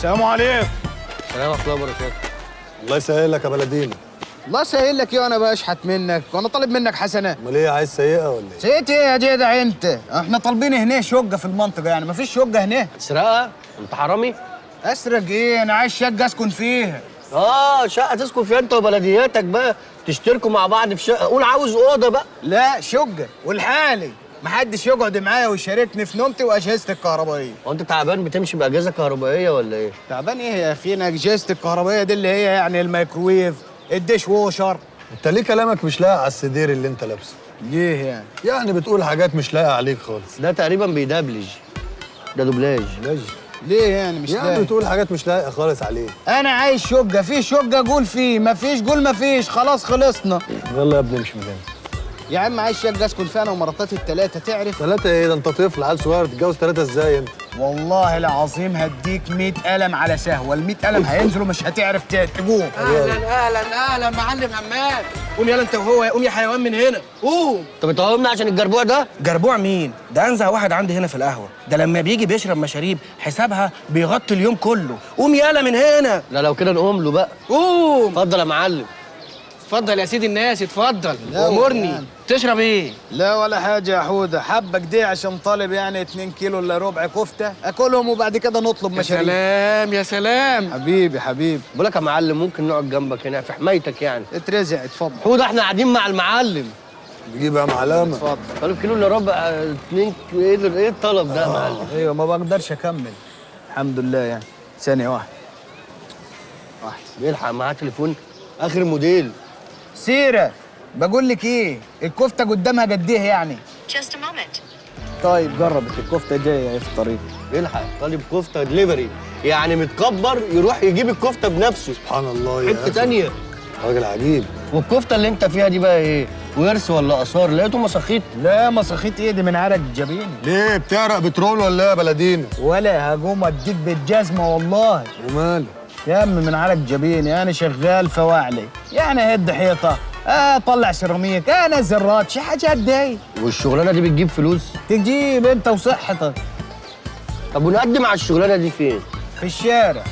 السلام عليكم. السلام ورحمة الله وبركاته. الله يسهل لك يا بلدينا. الله يسهل لك ايه، انا بشحت منك وانا طالب منك حسنات. امال ايه، عايز سيئه ولا ايه؟ سيئة ايه يا جدع انت؟ احنا طالبين هنا شقه في المنطقه، يعني مفيش شقه هنا. سرقة؟ انت حرامي؟ اسرق ايه؟ انا عايز شقه اسكن فيها. شقة تسكن فيها انت وبلدياتك بقى، تشتركوا مع بعض في شقة، قول عاوز أوضة بقى. لا شقه والحالي، محدش يقعد معايا ويشاركني في نومتي واجهزتي الكهربائيه. هو انت تعبان بتمشي بأجهزة كهربائية ولا ايه؟ تعبان ايه يا اخي؟ انا اجهزتي الكهربائيه دي اللي هي يعني الميكروويف، الديش ووشر. انت ليه كلامك مش لايق على السدير اللي انت لابسه؟ ليه يعني؟ يعني بتقول حاجات مش لايقه عليك خالص. ده تقريبا بيدبلج. ده دوبلاج. ليه يعني مش يعني لاقي؟ بتقول حاجات مش لايقه خالص عليك. انا عايز شقه، في شقه قول فيه، مفيش قول مفيش، خلاص خلصنا. يلا يا ابني امشي من هنا. يا عم عايز شقه اسكن فيها انا ومراتاتي الثلاثه، تعرف؟ ثلاثه ايه ده؟ انت طفل عيل صغير، تتجوز ثلاثه ازاي انت؟ والله العظيم هديك 100 قلم على سهوه، ال 100 قلم هينزلوا مش هتعرف تقوم. اهلا معلم عماد. قوم يلا انت وهو، قوم يا حيوان من هنا، قوم. انت بتقومنا عشان الجربوع ده؟ جربوع مين؟ ده انزه واحد عندي هنا في القهوه، ده لما بيجي بيشرب مشاريب حسابها بيغطي اليوم كله. قوم يلا من هنا. لا لو كده نقوم له بقى. قوم. اتفضل يا معلم. اتفضل يا سيدي الناس، اتفضل. لا امرني. والله. تشرب ايه؟ لا ولا حاجه يا حوده، حبك دي عشان طالب يعني 2 كيلو الا ربع كفته اكلهم وبعد كده نطلب يا مشاريب. سلام يا سلام. حبيبي بقول لك يا معلم، ممكن نقعد جنبك هنا في حمايتك يعني. اترزع اتفضل. حوده احنا قاعدين مع المعلم. بتجيب يا معلمه. اتفضل. طالب كيلو الا ربع 2 ايه الطلب ده يا معلم؟ ايوه ما بقدرش اكمل. الحمد لله يعني. ثانيه واحده. بيلحق معاه تليفون اخر موديل. سيره، بقول لك ايه، الكفته قدامها قد ايه يعني؟ Just a moment. طيب جربت الكفته جايه في الطريق. بيلحق طالب كفته دليفري، يعني متكبر يروح يجيب الكفته بنفسه. سبحان الله يا حته أخي. تانيه. راجل عجيب. والكفته اللي انت فيها دي بقى ايه؟ ورث ولا اثار؟ لقيته مساخيط. لا مسخيت ايدي من عرق جبيني. ليه بتعرق بترول ولا ايه يا بلدينا؟ ولا هقوم اديك بالجزمه والله. وماله؟ يا عم من عرق جبيني، انا شغال فواعلي، يعني هد حيطه، طلع سيراميك، انزل رات، شي حاجات دي. والشغلانه دي بتجيب فلوس؟ تجيب انت وصحتك. طب ونقدم على الشغلانه دي فين؟ في الشارع.